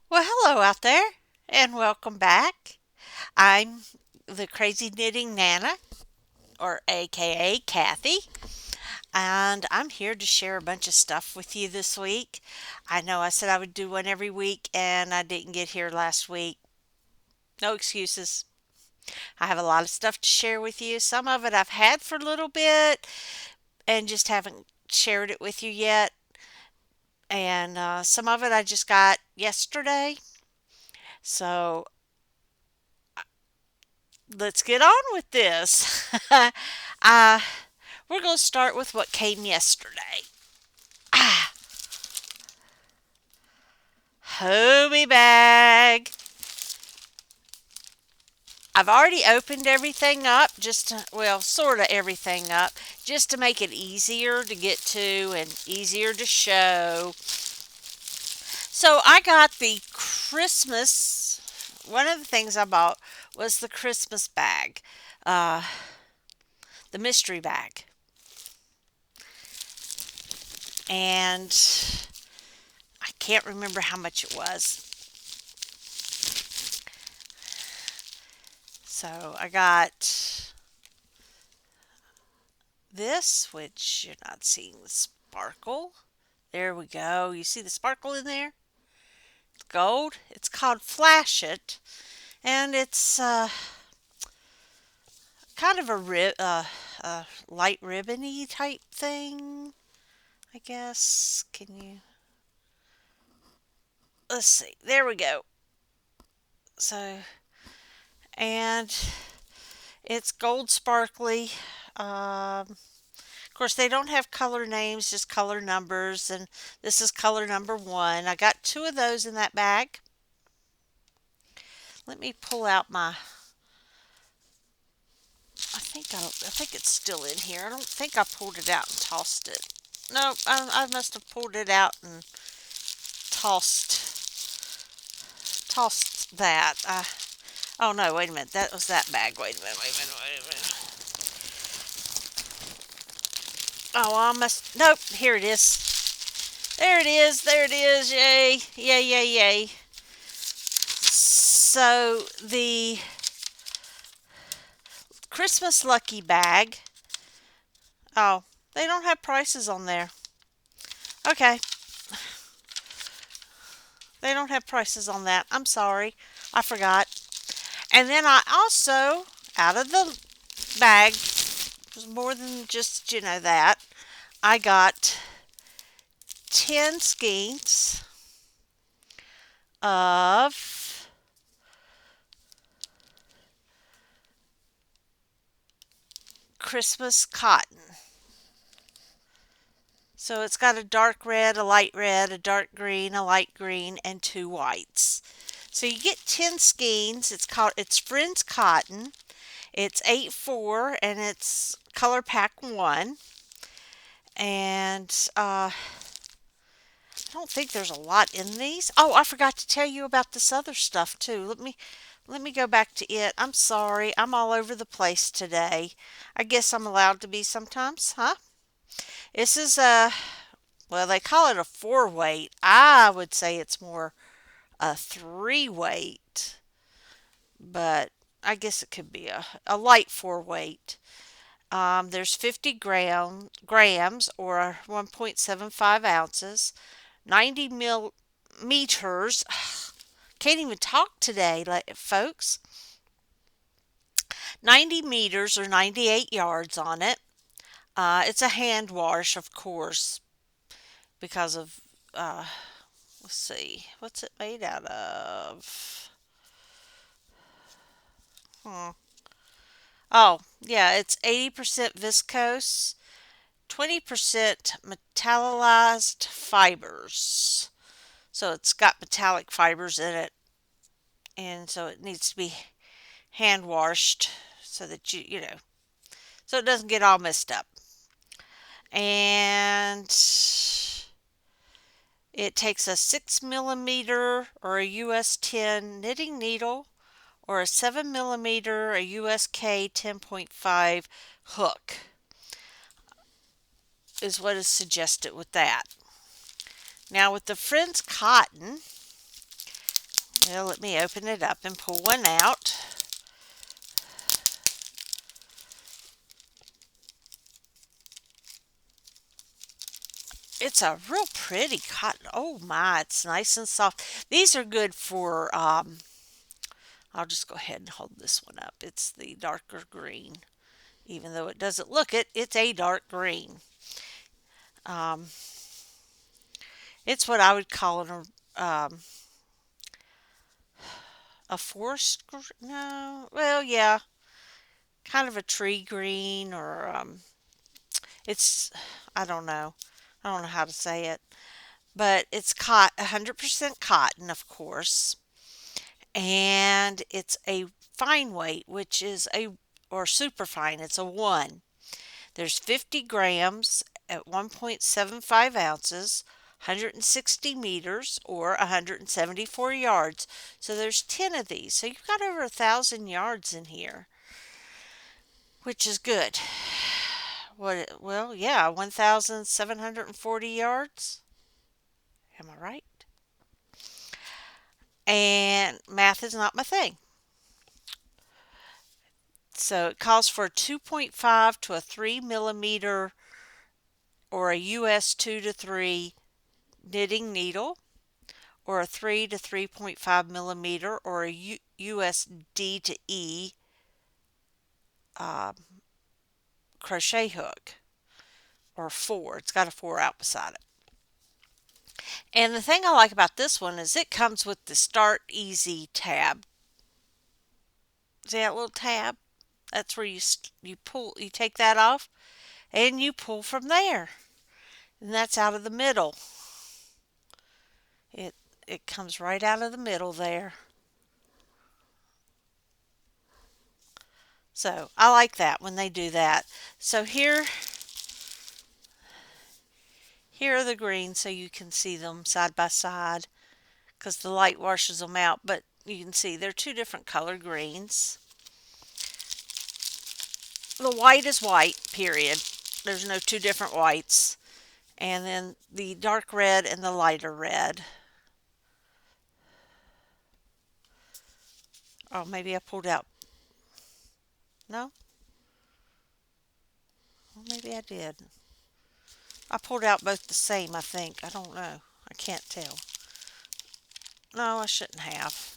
Well, hello out there, and welcome back. I'm the Crazy Knitting Nana, or AKA Kathy, and I'm here to share a bunch of stuff with you this week. I know I said I would do one every week, and I didn't get here last week. No excuses. I have a lot of stuff to share with you. Some of it I've had for a little bit and just haven't shared it with you yet, and some of it I just got yesterday. So let's get on with this. uh, we're going to start with what came yesterday. Ah, Hobie bag. I've already opened everything up, well, sort of everything up, just to make it easier to get to and easier to show. So I got the Christmas, one of the things I bought was the Christmas bag, uh, the mystery bag. And I can't remember how much it was. So I got this, which you're not seeing the sparkle. There we go. You see the sparkle in there? It's gold. It's called Flash It, and it's kind of a light ribbony type thing, I guess. Can you? Let's see. There we go. So, and it's gold sparkly. Of course, they don't have color names, just color numbers, and this is color number one. I got two of those in that bag. Let me pull out I think it's still in here. I don't think I pulled it out and tossed it. No, I must have pulled it out and tossed that. Oh no, wait a minute. That was that bag. Wait a minute. Oh, I must. Nope, here it is. There it is. Yay, yay, yay, yay. So the Christmas Lucky Bag. Oh, they don't have prices on there. Okay, they don't have prices on that. I'm sorry. I forgot. And then I also, out of the bag, it was more than just, that, I got 10 skeins of Christmas cotton. So it's got a dark red, a light red, a dark green, a light green, and two whites. So you get 10 skeins. It's Friends Cotton. It's 8-4 and it's color pack 1. And I don't think there's a lot in these. Oh, I forgot to tell you about this other stuff too. Let me go back to it. I'm sorry. I'm all over the place today. I guess I'm allowed to be sometimes, huh? This is well, they call it a 4 weight. I would say it's more a 3 weight, but I guess it could be a light 4 weight. There's 50 grams or 1.75 ounces, 90 millimeters. Can't even talk today, folks. 90 meters or 98 yards on it. It's a hand wash, of course, because of, let's see, what's it made out of? Hmm. Oh, yeah, it's 80% viscose, 20% metallized fibers. So it's got metallic fibers in it, and so it needs to be hand washed so that so it doesn't get all messed up. And it takes a 6 millimeter or a US 10 knitting needle or a 7 millimeter, a USK 10.5 hook is what is suggested with that. Now with the Friends Cotton, Well, let me open it up and pull one out. It's a real pretty cotton. Oh my, it's nice and soft. These are good for, I'll just go ahead and hold this one up. It's the darker green. Even though it doesn't look it, it's a dark green. Um, it's what I would call a forest, no, well, yeah, kind of a tree green or, it's, I don't know. I don't know how to say it. But it's 100% cotton, of course. And it's a fine weight, which is or super fine, it's a 1. There's 50 grams at 1.75 ounces, 160 meters, or 174 yards. So there's 10 of these. So you've got over 1,000 yards in here, which is good. Well, yeah, 1,740 yards. Am I right? And math is not my thing. So it calls for a 2.5 to a 3 millimeter or a US 2 to 3 knitting needle, or a 3 to 3.5 millimeter or a US D to E um, crochet hook, or 4. It's got a 4 out beside it. And the thing I like about this one is it comes with the Start Easy tab. See that little tab? That's where you take that off and you pull from there. And that's out of the middle. It it comes right out of the middle there. So I like that when they do that. So here are the greens so you can see them side by side because the light washes them out. But you can see they're two different color greens. The white is white, period. There's no two different whites. And then the dark red and the lighter red. Oh, maybe I pulled out. No? Well, maybe I did. I pulled out both the same, I think. I don't know. I can't tell. No, I shouldn't have.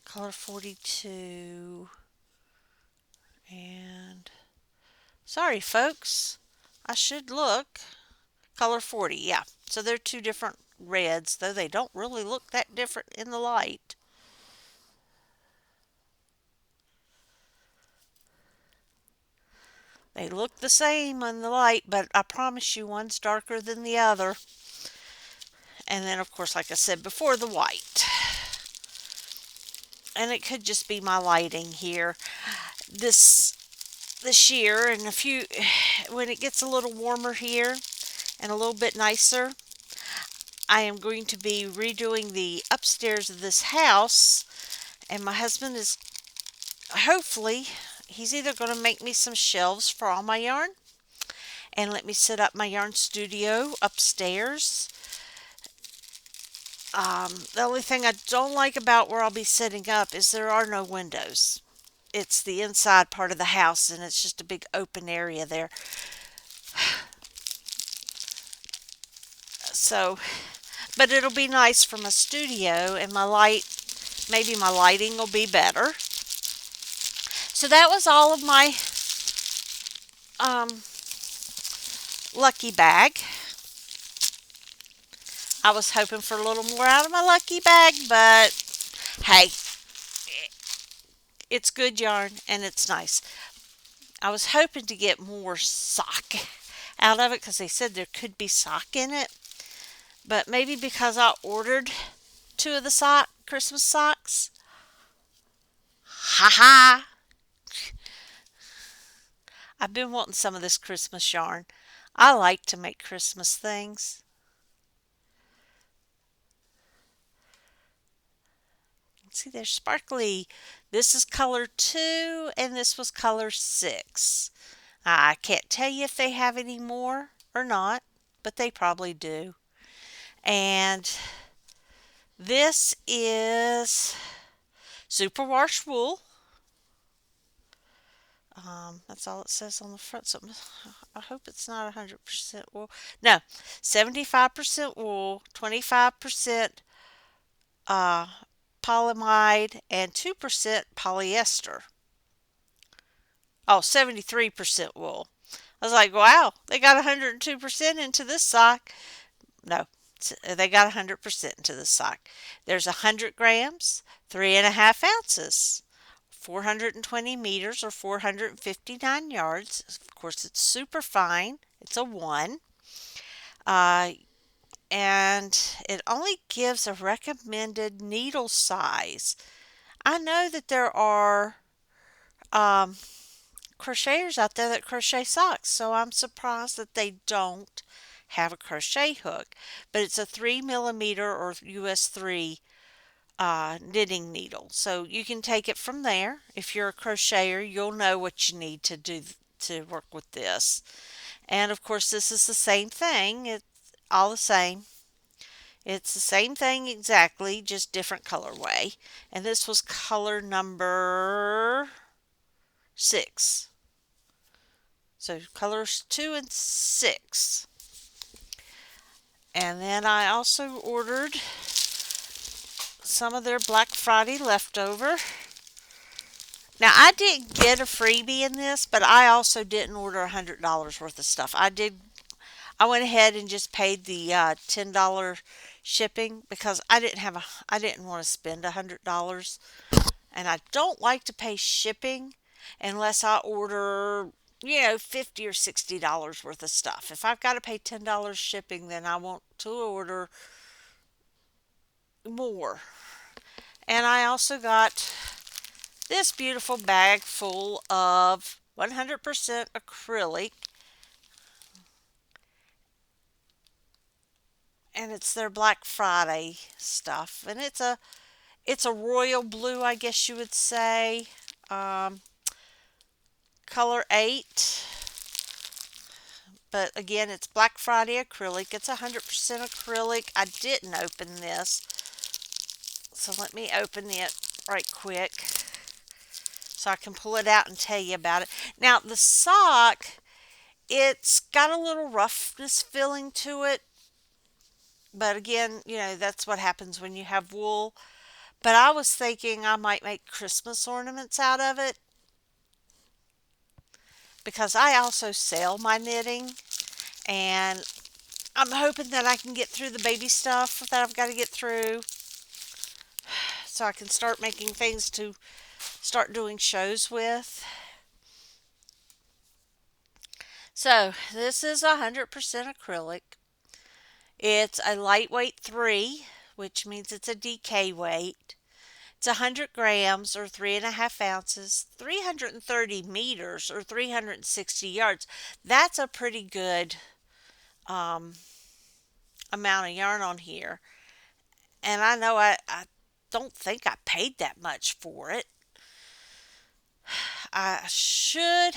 Color 42. And sorry, folks. I should look. Color 40, yeah. So they're two different reds, though they don't really look that different in the light. They look the same in the light, but I promise you one's darker than the other. And then, of course, like I said before, the white. And it could just be my lighting here. This year, and when it gets a little warmer here and a little bit nicer, I am going to be redoing the upstairs of this house, and my husband is hopefully he's either going to make me some shelves for all my yarn and let me set up my yarn studio upstairs. The only thing I don't like about where I'll be setting up is there are no windows. It's the inside part of the house, and it's just a big open area there. So, but it'll be nice for my studio, and maybe my lighting will be better. So that was all of my lucky bag. I was hoping for a little more out of my lucky bag, but hey, it's good yarn and it's nice. I was hoping to get more sock out of it because they said there could be sock in it. But maybe because I ordered 2 of the Christmas socks. Ha ha! I've been wanting some of this Christmas yarn. I like to make Christmas things. See, they're sparkly. This is color 2 and this was color 6. I can't tell you if they have any more or not, but they probably do. And This is superwash wool. That's all it says on the front. So I hope it's not 100% wool. No, 75% wool, 25% uh, polyamide, and 2% polyester. Oh, 73% wool. I was like, wow, they got 102% into this sock. No, they got 100% into this sock. There's 100 grams, 3.5 ounces, 420 meters or 459 yards. Of course, it's super fine. It's a 1. Uh, and it only gives a recommended needle size. I know that there are um, crocheters out there that crochet socks, so I'm surprised that they don't have a crochet hook. But it's a 3 millimeter or US 3 knitting needle, so you can take it from there. If you're a crocheter, you'll know what you need to do to work with this. And of course, this is the same thing. It's all the same. It's the same thing exactly, just different colorway. And this was color number 6. So colors 2 and 6. And then I also ordered some of their Black Friday leftover. Now I didn't get a freebie in this, but I also didn't order $100 worth of stuff. I went ahead and just paid the $10 shipping because I didn't want to spend $100, and I don't like to pay shipping unless I order, $50 or $60 worth of stuff. If I've got to pay $10 shipping, then I want to order more. And I also got this beautiful bag full of 100% acrylic, and it's their Black Friday stuff, and it's a royal blue, I guess you would say. Um, Color 8, but again, it's Black Friday acrylic. It's 100% acrylic. I didn't open this, so let me open it right quick so I can pull it out and tell you about it. Now, the sock, it's got a little roughness feeling to it, but again, that's what happens when you have wool. But I was thinking I might make Christmas ornaments out of it because I also sell my knitting, and I'm hoping that I can get through the baby stuff that I've got to get through so I can start making things to start doing shows with. So this is 100% acrylic. It's a lightweight 3, which means it's a DK weight. It's 100 grams or 3.5 ounces, 330 meters or 360 yards. That's a pretty good um, amount of yarn on here. And I know I don't think I paid that much for it. I should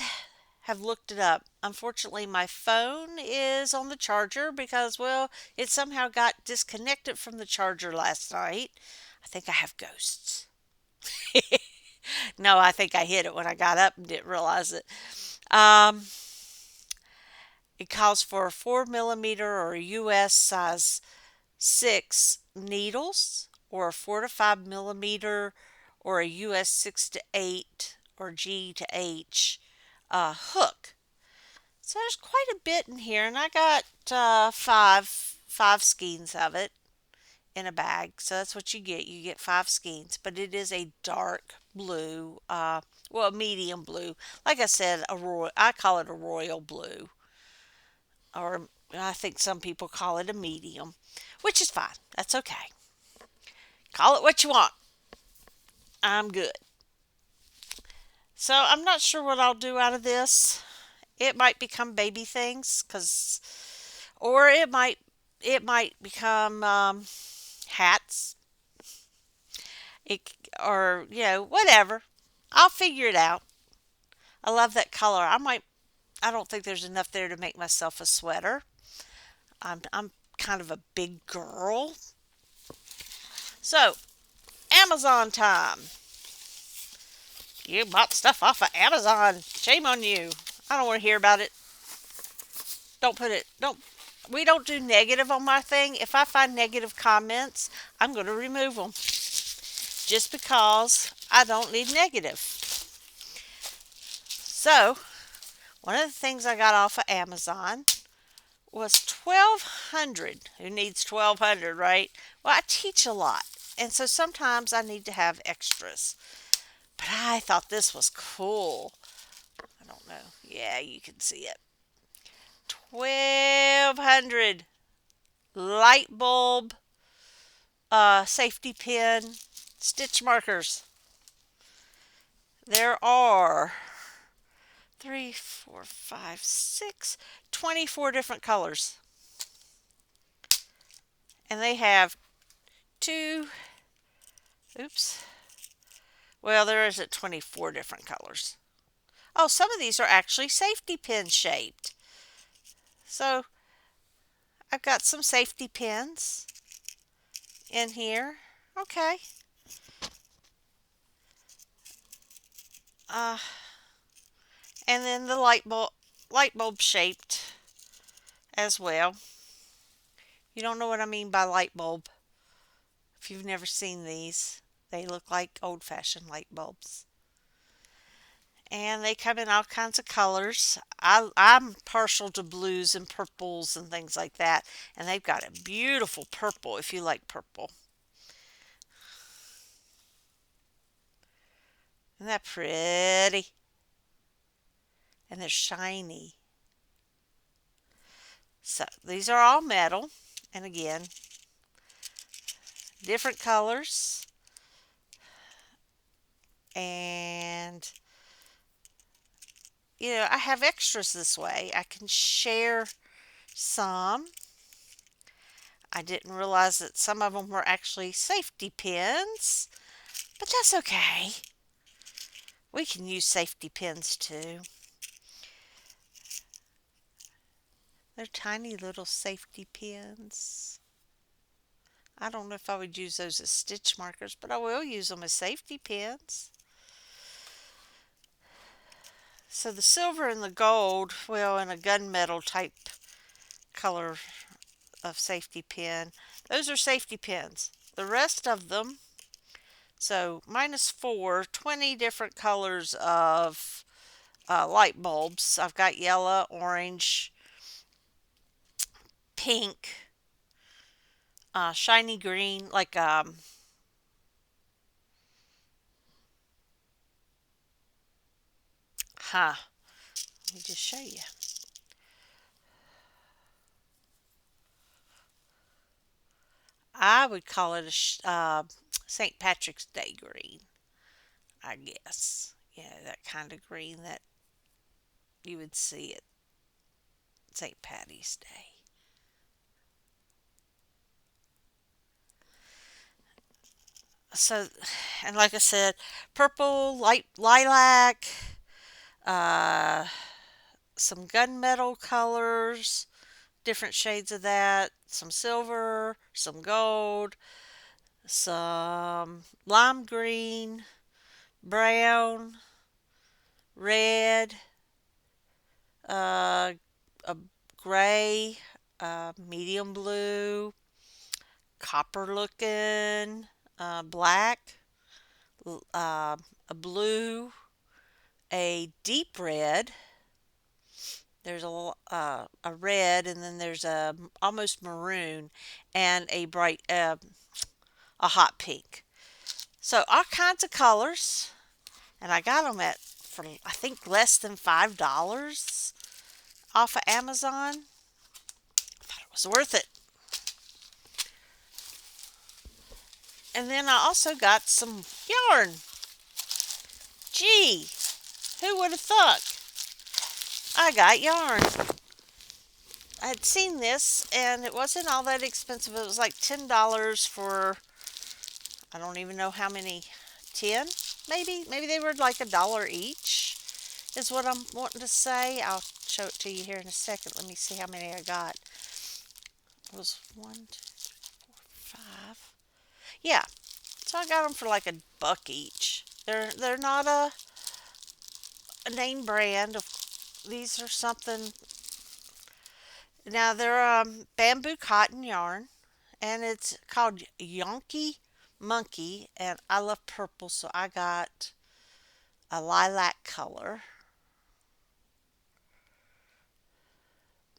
have looked it up. Unfortunately, my phone is on the charger because, well, it somehow got disconnected from the charger last night. I think I have ghosts. No, I think I hit it when I got up and didn't realize it. Um, it calls for a 4 millimeter or US size 6 needles, or a 4 to 5 millimeter or a US 6 to 8 or G to H hook. So there's quite a bit in here, and I got five skeins of it in a bag. So that's what you get. You get 5 skeins, but it is a dark blue, well, medium blue. Like I said, I call it a royal blue, or I think some people call it a medium, which is fine. That's okay. Call it what you want. I'm good. So I'm not sure what I'll do out of this. It might become baby things, or it might become hats. It or whatever. I'll figure it out. I love that color. I don't think there's enough there to make myself a sweater. I'm kind of a big girl, So, Amazon time. You bought stuff off of Amazon. Shame on you. I don't want to hear about it. Don't put it. Don't. We don't do negative on my thing. If I find negative comments, I'm going to remove them. Just because I don't need negative. So, one of the things I got off of Amazon was 1,200. Who needs 1,200, right? Well, I teach a lot. And so sometimes I need to have extras. But I thought this was cool. I don't know. Yeah, you can see it. 1,200 light bulb, safety pin, stitch markers. There are 3, 4, 5, 6, 24 different colors. And they have two, oops, well, there isn't 24 different colors. Oh, some of these are actually safety pin shaped. So I've got some safety pins in here. Okay. Uh, and then the light bulb shaped as well. You don't know what I mean by light bulb. If you've never seen these, they look like old-fashioned light bulbs. And they come in all kinds of colors. I'm partial to blues and purples and things like that. And they've got a beautiful purple if you like purple. Isn't that pretty? And they're shiny. So these are all metal. And again, different colors. And I have extras this way. I can share some. I didn't realize that some of them were actually safety pins, but that's okay. We can use safety pins too. They're tiny little safety pins. I don't know if I would use those as stitch markers, but I will use them as safety pins. So the silver and the gold, well, in a gunmetal type color of safety pin, those are safety pins. The rest of them, so -4, 20 different colors of light bulbs. I've got yellow, orange, pink, shiny green, like let me just show you. I would call it a St. Patrick's Day green, I guess. Yeah, that kind of green that you would see at St. Patty's Day. So, and like I said, purple, light lilac, uh, some gunmetal colors, different shades of that, some silver, some gold, some lime green, brown, red, a gray, medium blue, copper looking, black, a blue, a deep red. There's a red, and then there's a almost maroon, and a hot pink. So all kinds of colors, and I got them for I think less than $5 off of Amazon. I thought it was worth it. And then I also got some yarn. Gee, who would have thought? I got yarn. I had seen this, and it wasn't all that expensive. It was like $10 for, I don't even know how many, 10 maybe? Maybe they were like $1 each, is what I'm wanting to say. I'll show it to you here in a second. Let me see how many I got. It was 1, 2, 3, 4, 5. Yeah, So I got them for like $1 each. They're not a name brand. These are something. Now they're bamboo cotton yarn, and it's called Yonky Monkey. And I love purple, so I got a lilac color.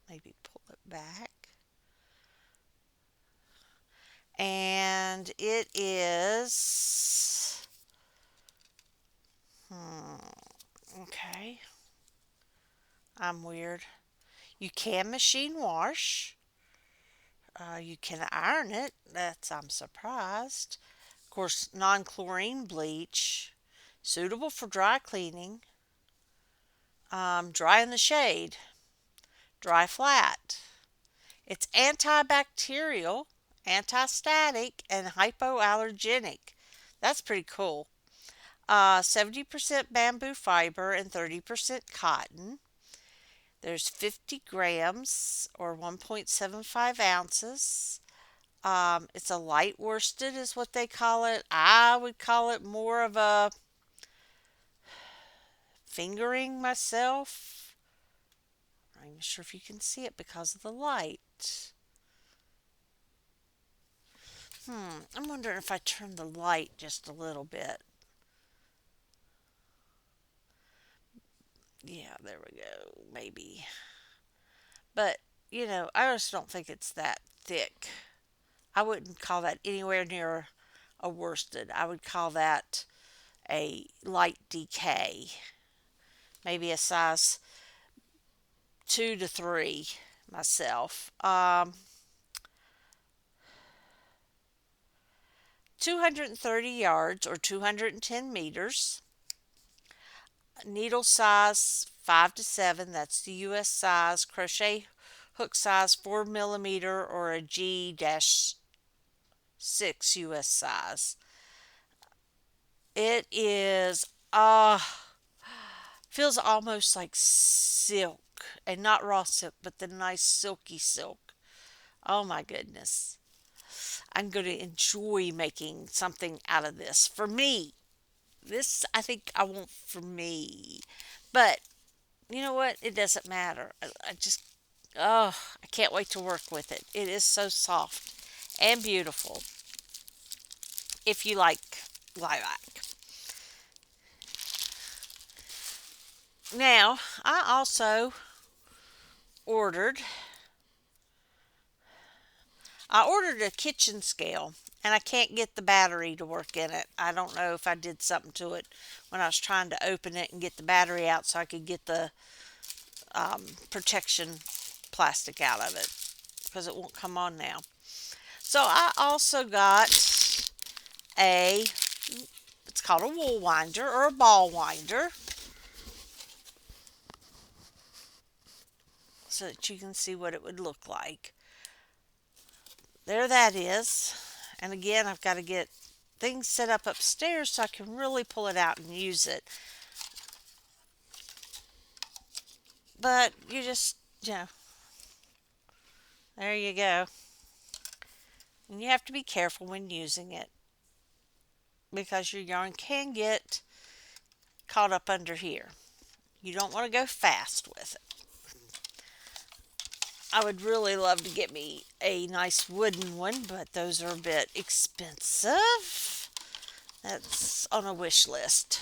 Maybe pull it back. And it is, okay, I'm weird. You can machine wash. You can iron it. I'm surprised. Of course, non-chlorine bleach. Suitable for dry cleaning. Dry in the shade. Dry flat. It's antibacterial, anti-static, and hypoallergenic. That's pretty cool. 70% bamboo fiber and 30% cotton. There's 50 grams or 1.75 ounces. It's a light worsted is what they call it. I would call it more of a fingering myself. I'm not even sure if you can see it because of the light. I'm wondering if I turn the light just a little bit. Yeah, there we go. Maybe. But, I just don't think it's that thick. I wouldn't call that anywhere near a worsted. I would call that a light decay. Maybe a size 2 to 3 myself. 230 yards or 210 meters. Needle size 5 to 7. That's the US size. Crochet hook size 4 millimeter or a G-6 US size. It is feels almost like silk, and not raw silk, but the nice silky silk. Oh my goodness. I'm going to enjoy making something out of this for me. This I think I want for me. But you know what? It doesn't matter. I can't wait to work with it. It is so soft and beautiful if you like lilac. Now, I also ordered I ordered a kitchen scale, and I can't get the battery to work in it. I don't know if I did something to it when I was trying to open it and get the battery out so I could get the protection plastic out of it, because it won't come on now. So I also got it's called a wool winder or a ball winder, so that you can see what it would look like. There that is. And again, I've got to get things set up upstairs so I can really pull it out and use it. But you just, there you go. And you have to be careful when using it, because your yarn can get caught up under here. You don't want to go fast with it. I would really love to get me a nice wooden one, but those are a bit expensive. That's on a wish list.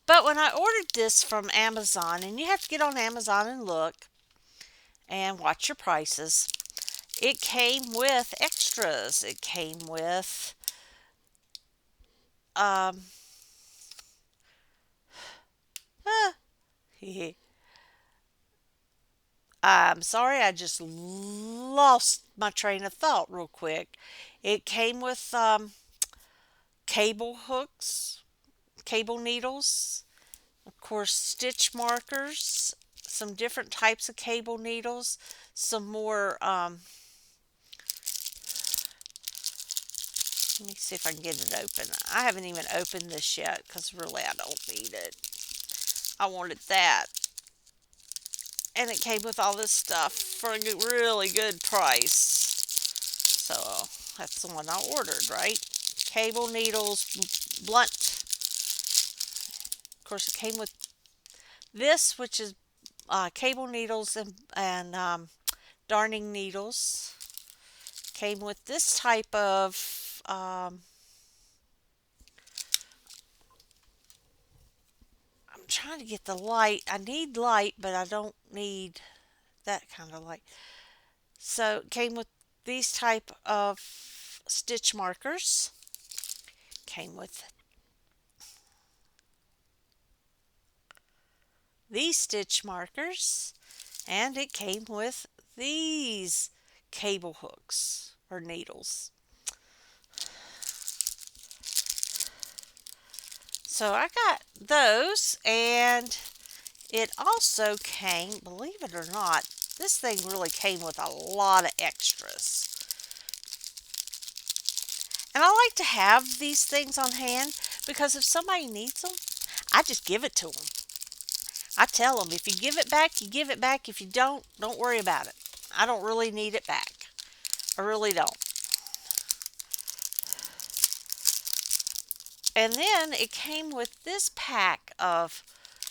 But when I ordered this from Amazon, and you have to get on Amazon and look and watch your prices, it came with extras. It came with I'm sorry, I just lost my train of thought real quick. It came with cable hooks, cable needles, of course, stitch markers, some different types of cable needles, some more, let me see if I can get it open. I haven't even opened this yet because really I don't need it. I wanted that. And it came with all this stuff for a really good price. So that's the one I ordered, right? cable needles, blunt. Of course, it came with this, which is cable needles and darning needles. Came with this type of I'm trying to get the light. I need light, but I don't need that kind of light. So it came with these type of stitch markers. Came with these stitch markers, and it came with these cable hooks or needles. So I got those, and it also came, believe it or not, this thing really came with a lot of extras. And I like to have these things on hand because if somebody needs them, I just give it to them. I tell them, if you give it back, you give it back. If you don't worry about it. I don't really need it back. I really don't. And then it came with this pack of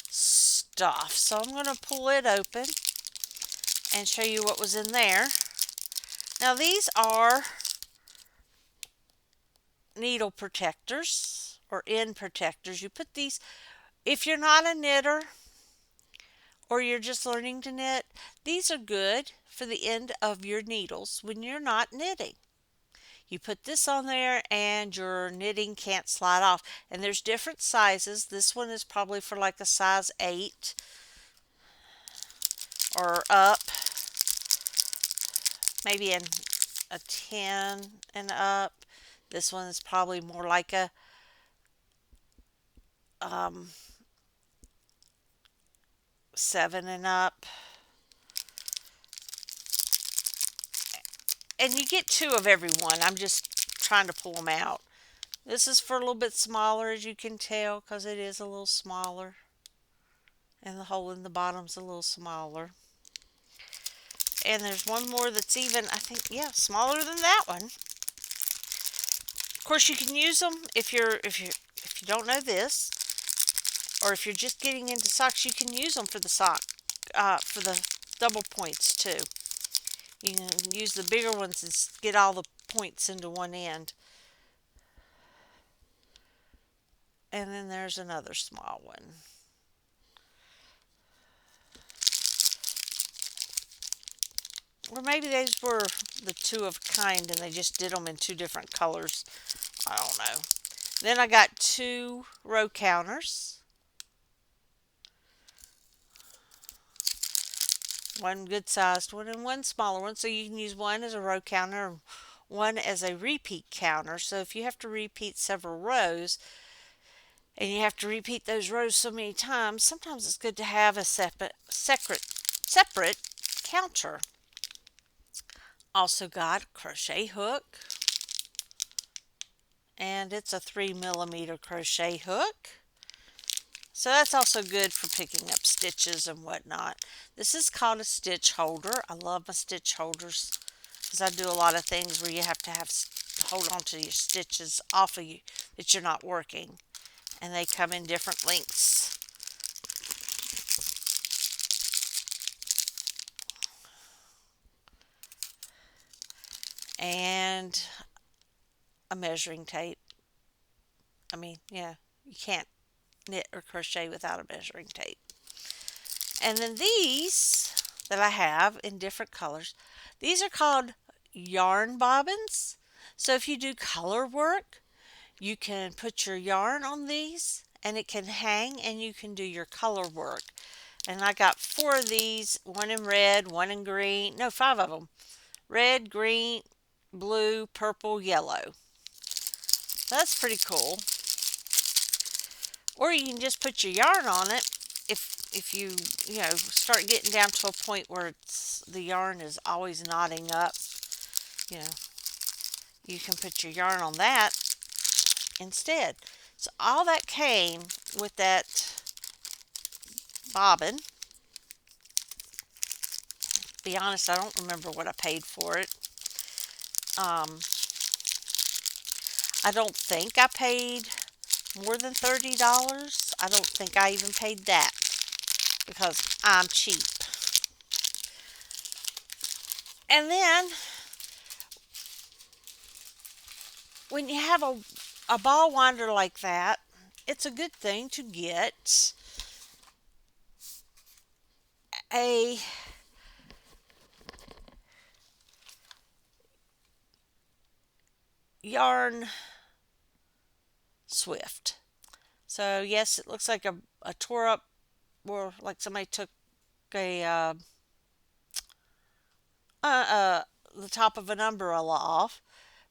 stuff. So I'm going to pull it open and show you what was in there. Now these are needle protectors or end protectors. You put these, if you're not a knitter or you're just learning to knit, these are good for the end of your needles when you're not knitting. You put this on there and your knitting can't slide off. And there's different sizes. This one is probably for like a size 8 or up. Maybe a 10 and up. This one is probably more like a 7 and up. And you get 2 of every one. I'm just trying to pull them out. This is for a little bit smaller, as you can tell, because it is a little smaller. And the hole in the bottom's a little smaller. And there's one more that's even, I think, yeah, smaller than that one. Of course, you can use them if you don't know this, or if you're just getting into socks, you can use them for the sock, for the double points too. You can use the bigger ones and get all the points into one end. And then there's another small one. Or maybe these were the 2 of a kind and they just did them in 2 different colors. I don't know. Then I got 2 row counters. One good sized one and one smaller one. So you can use one as a row counter and one as a repeat counter. So if you have to repeat several rows and you have to repeat those rows so many times, sometimes it's good to have a separate counter. Also got a crochet hook. And it's a 3mm crochet hook. So that's also good for picking up stitches and whatnot. This is called a stitch holder. I love my stitch holders because I do a lot of things where you have to hold on to your stitches off of you that you're not working. And they come in different lengths. And a measuring tape. I mean, yeah, you can't knit or crochet without a measuring tape. And then these that I have in different colors, these are called yarn bobbins. So if you do color work, you can put your yarn on these and it can hang and you can do your color work. And I got 4 of these, one in red, one in green, no, 5 of them. Red, green, blue, purple, yellow. That's pretty cool. Or you can just put your yarn on it if you start getting down to a point where the yarn is always knotting up. You can put your yarn on that instead. So all that came with that bobbin. Be honest, I don't remember what I paid for it. I don't think I paid more than $30. I don't think I even paid that because I'm cheap. And then when you have a ball winder like that, it's a good thing to get a yarn swift. So yes, it looks like a tore up, or like somebody took a uh, uh, the top of an umbrella off.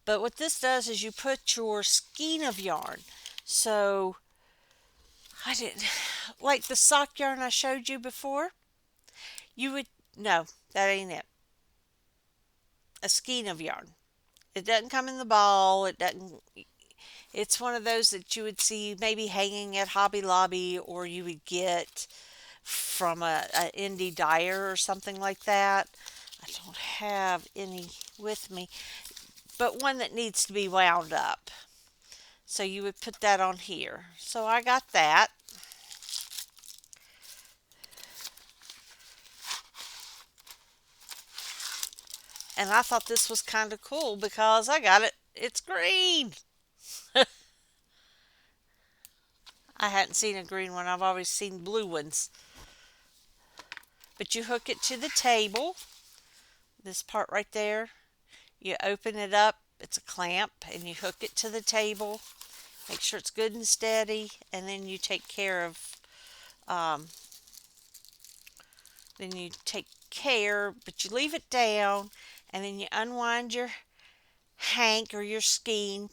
But what this does is you put your skein of yarn. So I didn't like the sock yarn I showed you before. You would no, that ain't it. A skein of yarn. It doesn't come in the ball. It doesn't. It's one of those that you would see maybe hanging at Hobby Lobby, or you would get from a indie dyer or something like that. I don't have any with me, but one that needs to be wound up. So you would put that on here. So I got that. And I thought this was kind of cool because I got it. It's green. I hadn't seen a green one. I've always seen blue ones. But you hook it to the table. This part right there. You open it up. It's a clamp. And you hook it to the table. Make sure it's good and steady. And then you take care of... Um, but you leave it down. And then you unwind your hank or your skein.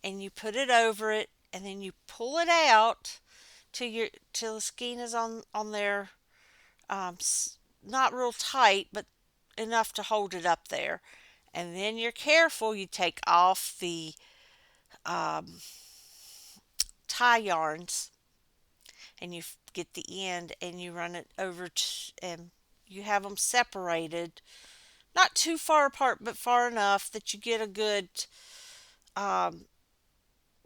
And you put it over it. And then you pull it out till the skein is on there, not real tight, but enough to hold it up there. And then you're careful. You take off the um, tie yarns, and you get the end, and you run it over, and you have them separated, not too far apart, but far enough that you get a good um,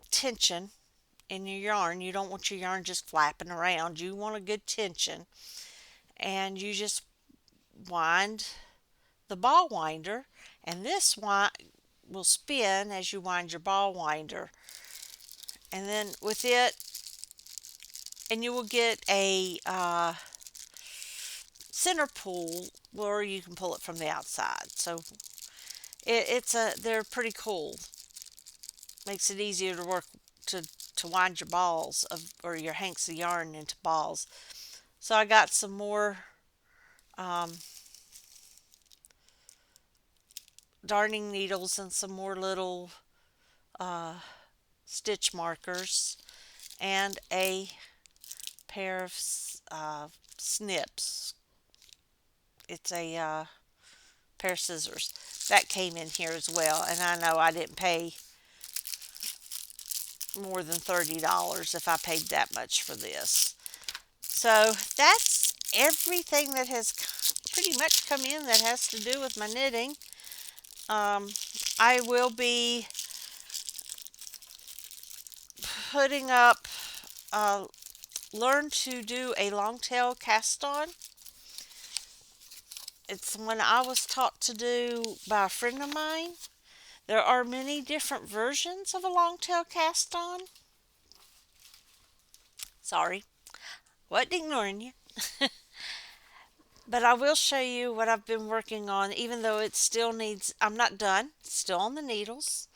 tension in your yarn. You don't want your yarn just flapping around. You want a good tension. And you just wind the ball winder, and this will spin as you wind your ball winder. And then with it, and you will get a center pull where you can pull it from the outside. So they're pretty cool. Makes it easier to work to wind your balls or your hanks of yarn into balls. So I got some more um, darning needles and some more little uh, stitch markers and a pair of snips. It's a pair of scissors. That came in here as well, and I know I didn't pay more than $30 if I paid that much for this. So that's everything that has pretty much come in that has to do with my knitting. I will be putting up learn to do a long tail cast on. It's one I was taught to do by a friend of mine. There are many different versions of a long tail cast on. Sorry, wasn't ignoring you. But I will show you what I've been working on, even though it still needs, I'm not done, it's still on the needles.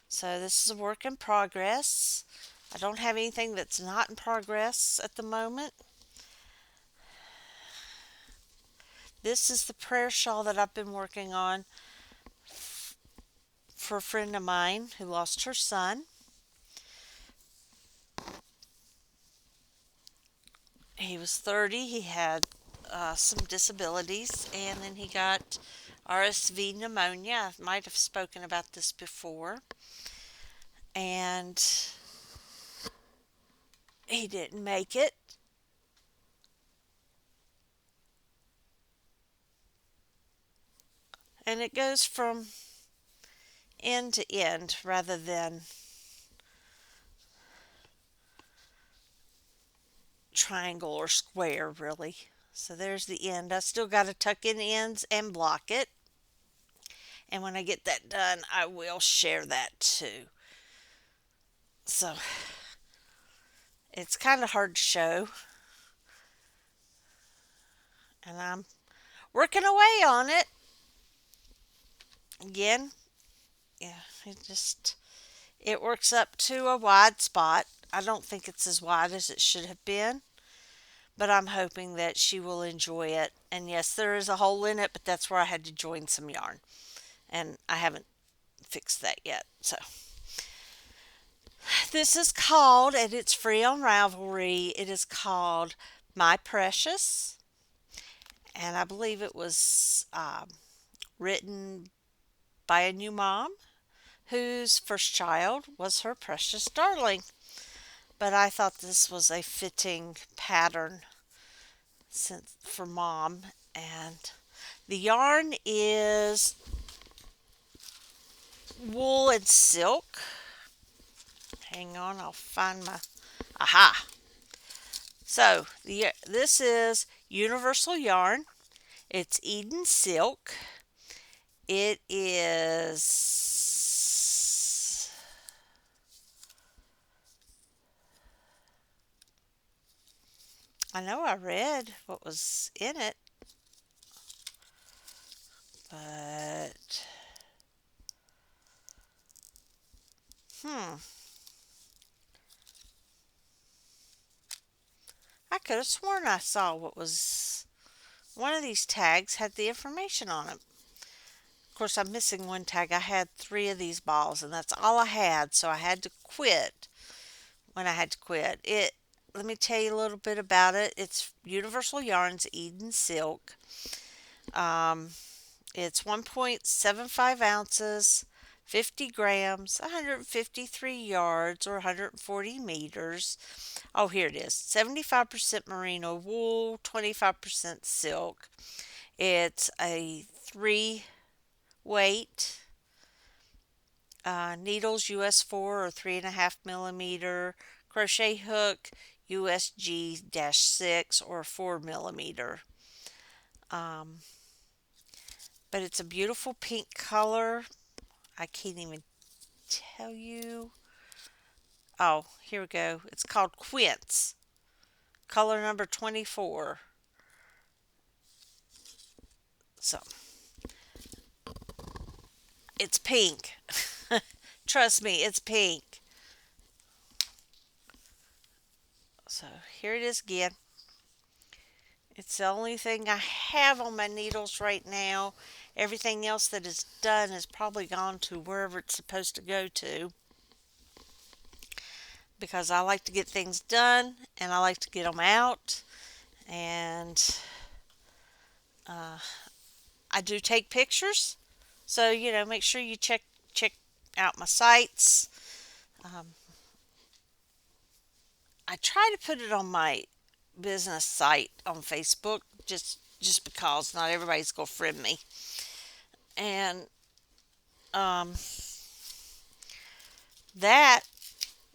So this is a work in progress. I don't have anything that's not in progress at the moment. This is the prayer shawl that I've been working on for a friend of mine who lost her son. He was 30. He had some disabilities, and then he got RSV pneumonia. I might have spoken about this before. And he didn't make it. And it goes from end to end rather than triangle or square, really. So there's the end. I still got to tuck in ends and block it. And when I get that done, I will share that too. So it's kind of hard to show, and I'm working away on it. Again, yeah, it works up to a wide spot. I don't think it's as wide as it should have been, but I'm hoping that she will enjoy it. And yes, there is a hole in it, but that's where I had to join some yarn, and I haven't fixed that yet. So this is called, and it's free on Ravelry. It is called My Precious, and I believe it was written by a new mom whose first child was her precious darling. But I thought this was a fitting pattern for mom. And the yarn is wool and silk. Hang on, I'll find my. Aha! So this is universal yarn. It's Eden silk. It is. I know I read what was in it, but hmm, I could have sworn I saw what was. One of these tags had the information on it. Of course, I'm missing one tag. I had 3 of these balls, and that's all I had, so I had to quit when I had to quit. Let me tell you a little bit about it. It's Universal Yarns Eden Silk. Um, it's 1.75 ounces, 50 grams, 153 yards, or 140 meters. Oh, here it is. 75% merino wool, 25% silk. It's a 3 weight. Needles US 4 or 3.5 millimeter. Crochet hook USG 6 or 4 millimeter. Um, but it's a beautiful pink color. I can't even tell you. Oh, here we go. It's called Quince. Color number 24. So, it's pink. Trust me, it's pink. So, here it is again. It's the only thing I have on my needles right now. Everything else that is done has probably gone to wherever it's supposed to go to. Because I like to get things done and I like to get them out. And uh, I do take pictures. So, make sure you check out my sites. Um, I try to put it on my business site on Facebook just because not everybody's gonna friend me. And um, that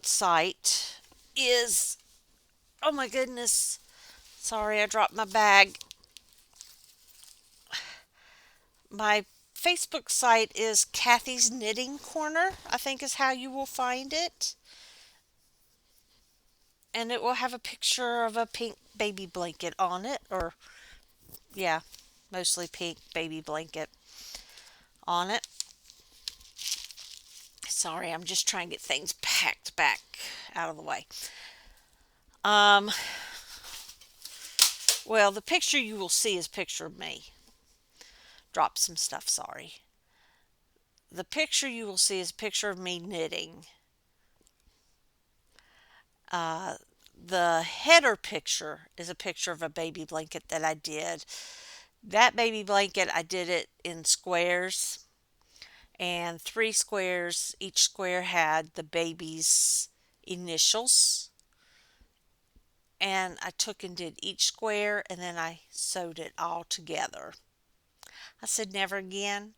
site is, oh my goodness, sorry I dropped my bag. My Facebook site is Kathy's Knitting Corner, I think is how you will find it. And it will have a picture of a pink baby blanket on it, or yeah, mostly pink baby blanket on it. Sorry, I'm just trying to get things packed back out of the way. Um, well, the picture you will see is a picture of me. Drop some stuff, sorry. The picture you will see is a picture of me knitting. Uh, the header picture is a picture of a baby blanket that I did. That baby blanket, I did it in squares, and 3 squares. Each square had the baby's initials. And I took and did each square, and then I sewed it all together. I said, never again.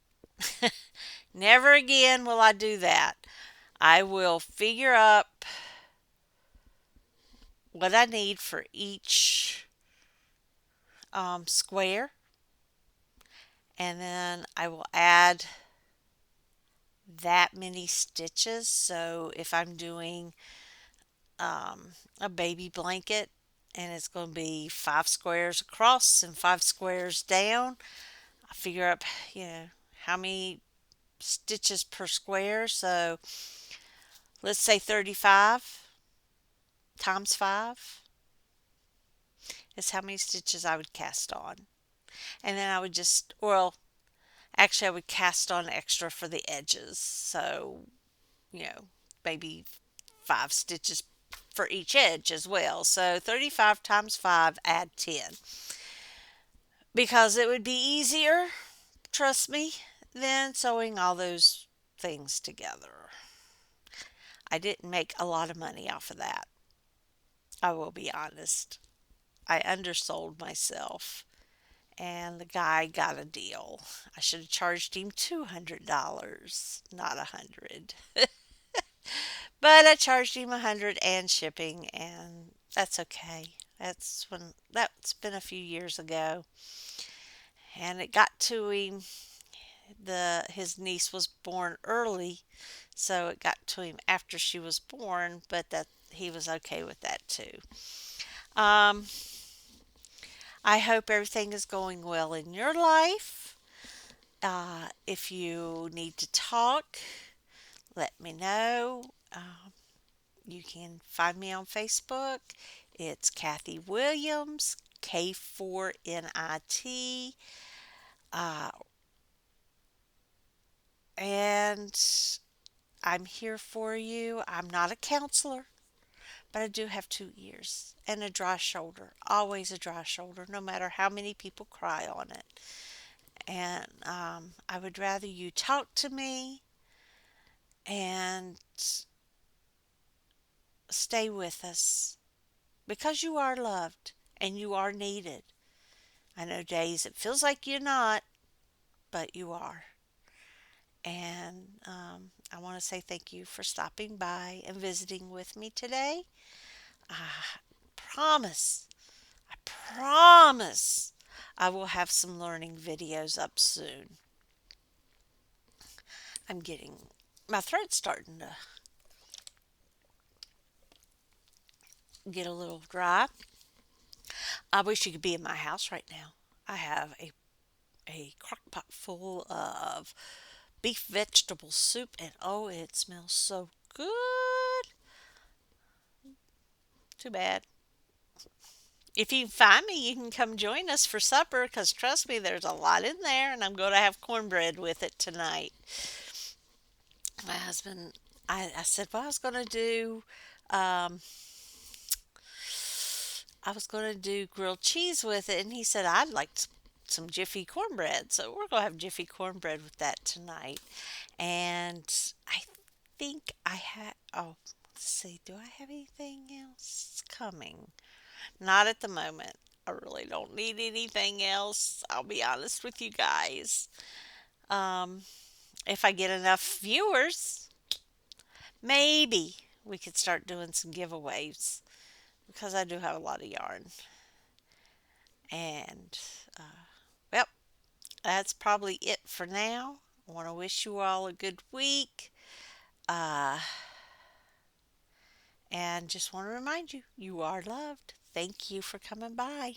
Never again will I do that. I will figure up what I need for each square, and then I will add that many stitches. So if I'm doing a baby blanket and it's going to be 5 squares across and 5 squares down, I figure up, you know, how many stitches per square. So let's say 35 times 5 is how many stitches I would cast on. And then I would just, well, actually, I would cast on extra for the edges. So, you know, maybe 5 stitches for each edge as well. So 35 times 5, add 10. Because it would be easier, trust me, than sewing all those things together. I didn't make a lot of money off of that. I will be honest. I undersold myself and the guy got a deal. I should have charged him $200, not 100. But I charged him 100 and shipping, and that's okay. That's been a few years ago, and it got to him. The his niece was born early, so it got to him after she was born, but that he was okay with that too. Um, I hope everything is going well in your life. If you need to talk, let me know. You can find me on Facebook. It's Kathy Williams, K4NIT. Uh, and I'm here for you. I'm not a counselor, but I do have 2 ears and a dry shoulder. Always a dry shoulder, no matter how many people cry on it. And I would rather you talk to me and stay with us because you are loved and you are needed. I know days it feels like you're not, but you are. And I want to say thank you for stopping by and visiting with me today. I promise, I promise I will have some learning videos up soon. I'm getting, my throat's starting to get a little dry. I wish you could be in my house right now. I have a crock pot full of beef vegetable soup, and oh, it smells so good. Too bad. If you find me, you can come join us for supper because trust me, there's a lot in there, and I'm going to have cornbread with it tonight. My husband, I said, well, um, I was going to do grilled cheese with it, and he said, I'd like some Jiffy cornbread. So we're going to have Jiffy cornbread with that tonight. And I think I had, oh, let's see, do I have anything else coming? Not at the moment. I really don't need anything else. I'll be honest with you guys. Um, if I get enough viewers, maybe we could start doing some giveaways because I do have a lot of yarn. And, uh, well, that's probably it for now. I want to wish you all a good week. Uh, and just want to remind you, you are loved. Thank you for coming by.